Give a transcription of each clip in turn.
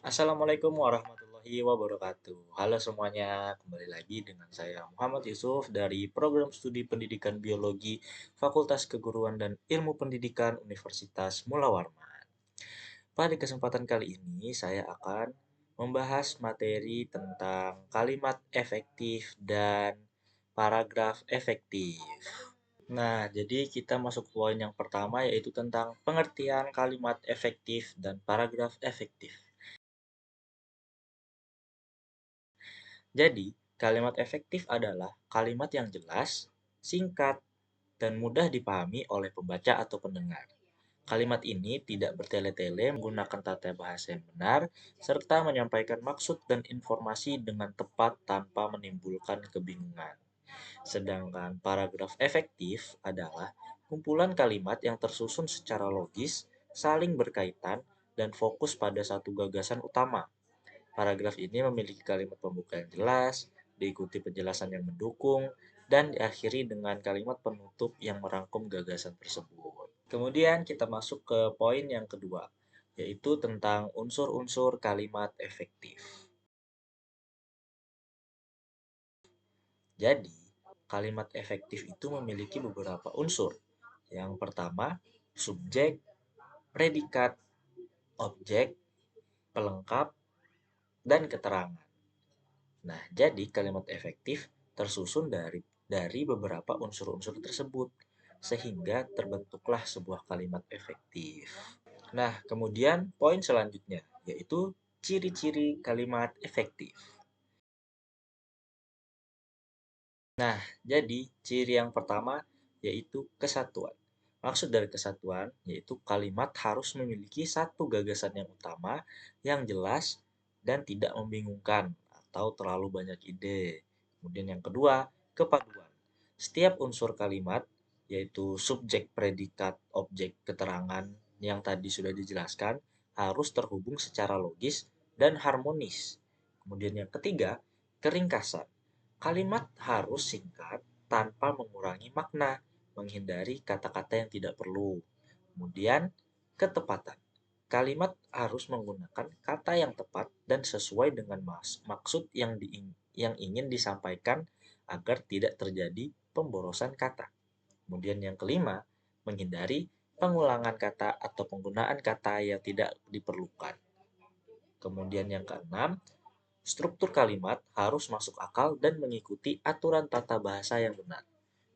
Assalamualaikum warahmatullahi wabarakatuh. Halo semuanya, kembali lagi dengan saya Muhammad Yusuf dari Program Studi Pendidikan Biologi Fakultas Keguruan dan Ilmu Pendidikan Universitas Mula Warman. Pada kesempatan kali ini saya akan membahas materi tentang kalimat efektif dan paragraf efektif. Nah, jadi kita masuk poin yang pertama yaitu tentang pengertian kalimat efektif dan paragraf efektif. Jadi, kalimat efektif adalah kalimat yang jelas, singkat, dan mudah dipahami oleh pembaca atau pendengar. Kalimat ini tidak bertele-tele, menggunakan tata bahasa yang benar, serta menyampaikan maksud dan informasi dengan tepat tanpa menimbulkan kebingungan. Sedangkan paragraf efektif adalah kumpulan kalimat yang tersusun secara logis, saling berkaitan, dan fokus pada satu gagasan utama. Paragraf ini memiliki kalimat pembuka yang jelas, diikuti penjelasan yang mendukung, dan diakhiri dengan kalimat penutup yang merangkum gagasan tersebut. Kemudian kita masuk ke poin yang kedua, yaitu tentang unsur-unsur kalimat efektif. Jadi, kalimat efektif itu memiliki beberapa unsur. Yang pertama, subjek, predikat, objek, pelengkap, dan keterangan. Nah, jadi kalimat efektif tersusun dari beberapa unsur-unsur tersebut, sehingga terbentuklah sebuah kalimat efektif. Nah, kemudian poin selanjutnya, yaitu ciri-ciri kalimat efektif. Nah, jadi ciri yang pertama yaitu kesatuan. Maksud dari kesatuan yaitu kalimat harus memiliki satu gagasan yang utama, yang jelas, dan tidak membingungkan atau terlalu banyak ide. Kemudian yang kedua, kepaduan. Setiap unsur kalimat, yaitu subjek, predikat, objek, keterangan yang tadi sudah dijelaskan, harus terhubung secara logis dan harmonis. Kemudian yang ketiga, keringkasan. Kalimat harus singkat tanpa mengurangi makna, menghindari kata-kata yang tidak perlu. Kemudian, ketepatan. Kalimat harus menggunakan kata yang tepat dan sesuai dengan maksud yang ingin disampaikan agar tidak terjadi pemborosan kata. Kemudian yang kelima, menghindari pengulangan kata atau penggunaan kata yang tidak diperlukan. Kemudian yang keenam, struktur kalimat harus masuk akal dan mengikuti aturan tata bahasa yang benar.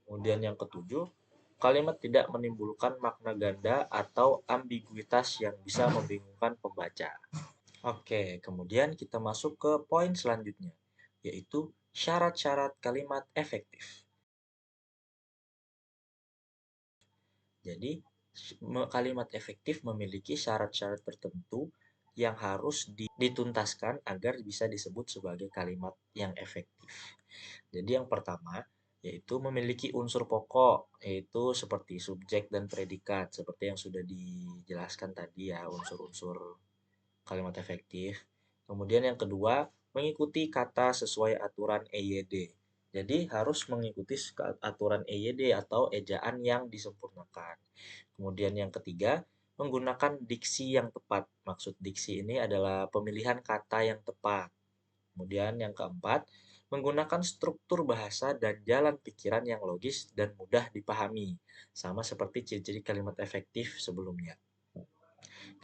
Kemudian yang ketujuh, kalimat tidak menimbulkan makna ganda atau ambiguitas yang bisa membingungkan pembaca. Oke, kemudian kita masuk ke poin selanjutnya, yaitu syarat-syarat kalimat efektif. Jadi, kalimat efektif memiliki syarat-syarat tertentu yang harus dituntaskan agar bisa disebut sebagai kalimat yang efektif. Jadi yang pertama, yaitu memiliki unsur pokok, yaitu seperti subjek dan predikat, seperti yang sudah dijelaskan tadi ya, unsur-unsur kalimat efektif. Kemudian yang kedua, mengikuti kata sesuai aturan EYD. Jadi harus mengikuti aturan EYD atau ejaan yang disempurnakan. Kemudian yang ketiga, menggunakan diksi yang tepat. Maksud diksi ini adalah pemilihan kata yang tepat. Kemudian yang keempat, menggunakan struktur bahasa dan jalan pikiran yang logis dan mudah dipahami. Sama seperti ciri-ciri kalimat efektif sebelumnya.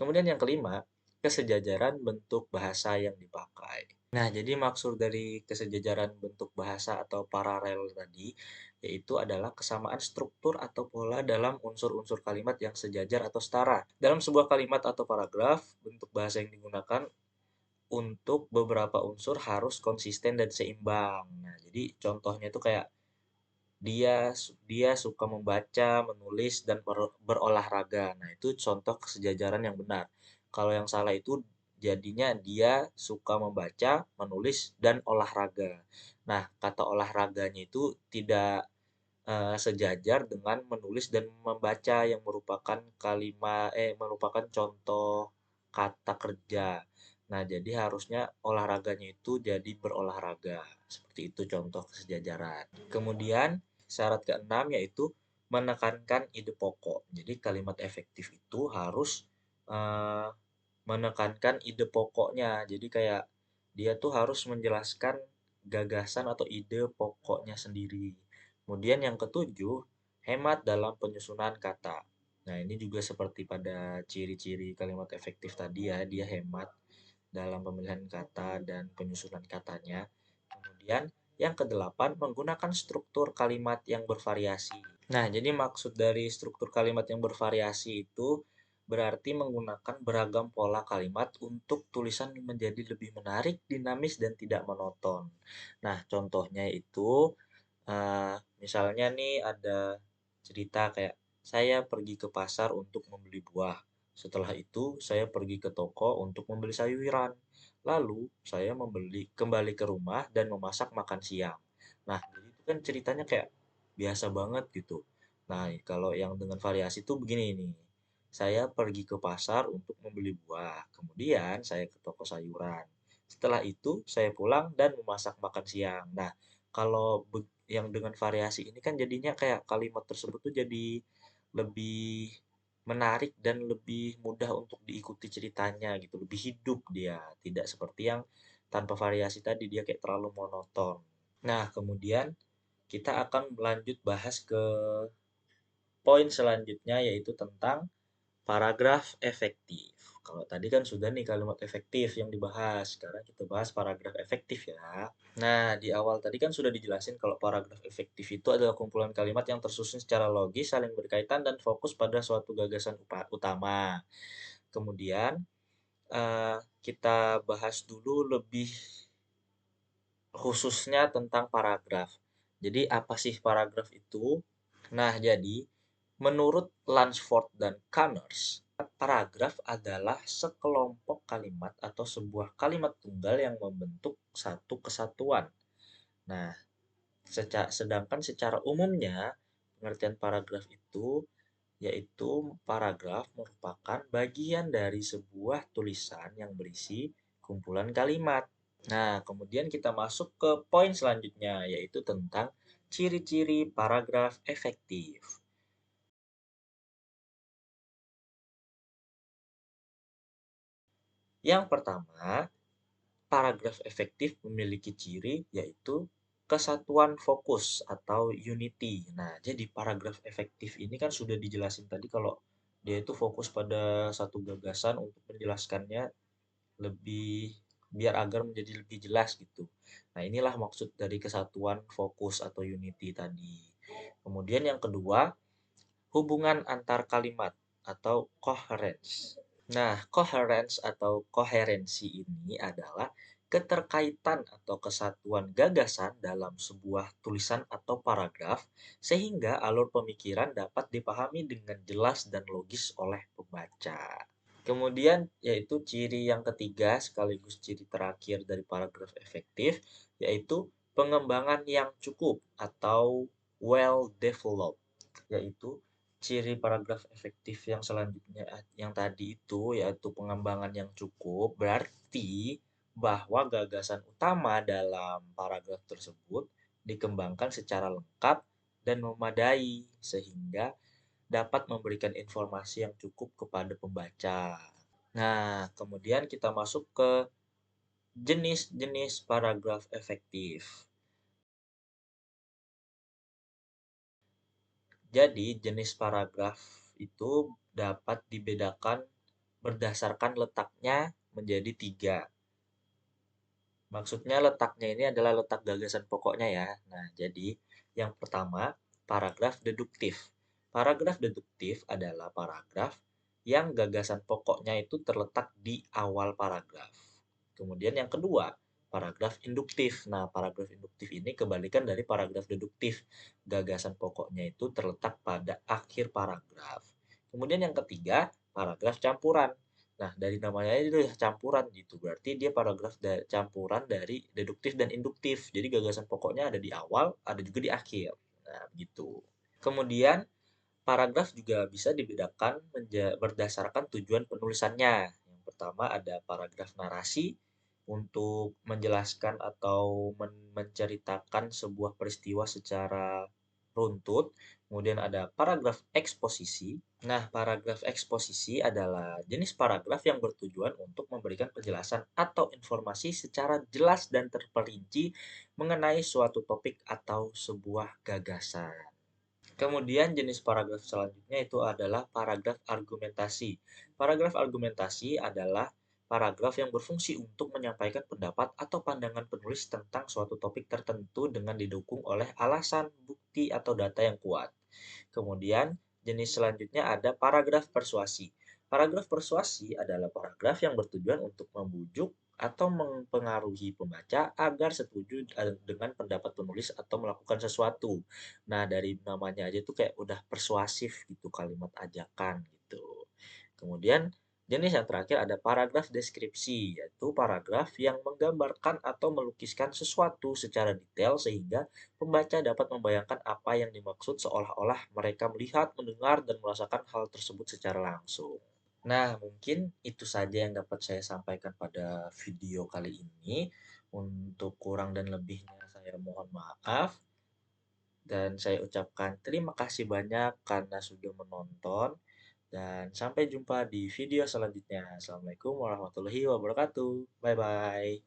Kemudian yang kelima, kesejajaran bentuk bahasa yang dipakai. Nah, jadi maksud dari kesejajaran bentuk bahasa atau paralel tadi, yaitu adalah kesamaan struktur atau pola dalam unsur-unsur kalimat yang sejajar atau setara. Dalam sebuah kalimat atau paragraf, bentuk bahasa yang digunakan untuk beberapa unsur harus konsisten dan seimbang. Nah, jadi contohnya itu kayak dia dia suka membaca, menulis, dan berolahraga. Nah, itu contoh kesejajaran yang benar. Kalau yang salah itu jadinya dia suka membaca, menulis, dan olahraga. Nah, kata olahraganya itu tidak sejajar dengan menulis dan membaca yang merupakan contoh kata kerja. Nah, jadi harusnya olahraganya itu jadi berolahraga. Seperti itu contoh kesejajaran. Kemudian syarat keenam yaitu menekankan ide pokok. Jadi kalimat efektif itu harus eh, menekankan ide pokoknya. Jadi kayak dia tuh harus menjelaskan gagasan atau ide pokoknya sendiri. Kemudian yang ketujuh, hemat dalam penyusunan kata. Nah, ini juga seperti pada ciri-ciri kalimat efektif tadi ya, dia hemat dalam pemilihan kata dan penyusunan katanya. Kemudian yang kedelapan, menggunakan struktur kalimat yang bervariasi. Nah, jadi maksud dari struktur kalimat yang bervariasi itu berarti menggunakan beragam pola kalimat untuk tulisan menjadi lebih menarik, dinamis, dan tidak monoton. Nah, contohnya itu, misalnya nih ada cerita kayak, saya pergi ke pasar untuk membeli buah. Setelah itu, saya pergi ke toko untuk membeli sayuran. Lalu, saya kembali ke rumah dan memasak makan siang. Nah, jadi itu kan ceritanya kayak biasa banget gitu. Nah, kalau yang dengan variasi tuh begini nih. Saya pergi ke pasar untuk membeli buah. Kemudian saya ke toko sayuran. Setelah itu saya pulang dan memasak makan siang. Nah, kalau yang dengan variasi ini kan jadinya kayak kalimat tersebut tuh jadi lebih menarik dan lebih mudah untuk diikuti ceritanya gitu, lebih hidup dia, tidak seperti yang tanpa variasi tadi dia kayak terlalu monoton. Nah, kemudian kita akan lanjut bahas ke poin selanjutnya yaitu tentang paragraf efektif. Kalau tadi kan sudah nih kalimat efektif yang dibahas, sekarang kita bahas paragraf efektif ya. Nah, di awal tadi kan sudah dijelasin kalau paragraf efektif itu adalah kumpulan kalimat yang tersusun secara logis, saling berkaitan, dan fokus pada suatu gagasan utama. Kemudian, kita bahas dulu lebih khususnya tentang paragraf. Jadi, apa sih paragraf itu? Nah, jadi menurut Lunsford dan Connors, paragraf adalah sekelompok kalimat atau sebuah kalimat tunggal yang membentuk satu kesatuan. Nah, sedangkan secara umumnya, pengertian paragraf itu yaitu paragraf merupakan bagian dari sebuah tulisan yang berisi kumpulan kalimat. Nah, kemudian kita masuk ke poin selanjutnya, yaitu tentang ciri-ciri paragraf efektif. Yang pertama, paragraf efektif memiliki ciri yaitu kesatuan fokus atau unity. Nah, jadi paragraf efektif ini kan sudah dijelasin tadi kalau dia itu fokus pada satu gagasan untuk menjelaskannya lebih biar agar menjadi lebih jelas gitu. Nah, inilah maksud dari kesatuan fokus atau unity tadi. Kemudian yang kedua, hubungan antar kalimat atau coherence. Nah, coherence atau koherensi ini adalah keterkaitan atau kesatuan gagasan dalam sebuah tulisan atau paragraf sehingga alur pemikiran dapat dipahami dengan jelas dan logis oleh pembaca. Kemudian yaitu ciri yang ketiga sekaligus ciri terakhir dari paragraf efektif yaitu pengembangan yang cukup atau well developed, yaitu ciri paragraf efektif yang selanjutnya yang tadi itu yaitu pengembangan yang cukup berarti bahwa gagasan utama dalam paragraf tersebut dikembangkan secara lengkap dan memadai sehingga dapat memberikan informasi yang cukup kepada pembaca. Nah, kemudian kita masuk ke jenis-jenis paragraf efektif. Jadi, jenis paragraf itu dapat dibedakan berdasarkan letaknya menjadi tiga. Maksudnya letaknya ini adalah letak gagasan pokoknya ya. Nah, jadi yang pertama, paragraf deduktif. Paragraf deduktif adalah paragraf yang gagasan pokoknya itu terletak di awal paragraf. Kemudian yang kedua, paragraf induktif. Nah, paragraf induktif ini kebalikan dari paragraf deduktif. Gagasan pokoknya itu terletak pada akhir paragraf. Kemudian yang ketiga, paragraf campuran. Nah, dari namanya itu ya campuran gitu. Berarti dia paragraf campuran dari deduktif dan induktif. Jadi gagasan pokoknya ada di awal, ada juga di akhir. Nah, begitu. Kemudian paragraf juga bisa dibedakan berdasarkan tujuan penulisannya. Yang pertama ada paragraf narasi untuk menjelaskan atau menceritakan sebuah peristiwa secara runtut, kemudian ada paragraf eksposisi. Nah, paragraf eksposisi adalah jenis paragraf yang bertujuan untuk memberikan penjelasan atau informasi secara jelas dan terperinci mengenai suatu topik atau sebuah gagasan. Kemudian jenis paragraf selanjutnya itu adalah paragraf argumentasi. Paragraf argumentasi adalah paragraf yang berfungsi untuk menyampaikan pendapat atau pandangan penulis tentang suatu topik tertentu dengan didukung oleh alasan, bukti, atau data yang kuat. Kemudian, jenis selanjutnya ada paragraf persuasi. Paragraf persuasi adalah paragraf yang bertujuan untuk membujuk atau mempengaruhi pembaca agar setuju dengan pendapat penulis atau melakukan sesuatu. Nah, dari namanya aja tuh kayak udah persuasif gitu, kalimat ajakan gitu. Kemudian, jenis yang terakhir ada paragraf deskripsi, yaitu paragraf yang menggambarkan atau melukiskan sesuatu secara detail sehingga pembaca dapat membayangkan apa yang dimaksud seolah-olah mereka melihat, mendengar, dan merasakan hal tersebut secara langsung. Nah, mungkin itu saja yang dapat saya sampaikan pada video kali ini. Untuk kurang dan lebihnya saya mohon maaf. Dan saya ucapkan terima kasih banyak karena sudah menonton. Dan sampai jumpa di video selanjutnya. Assalamualaikum warahmatullahi wabarakatuh. Bye bye.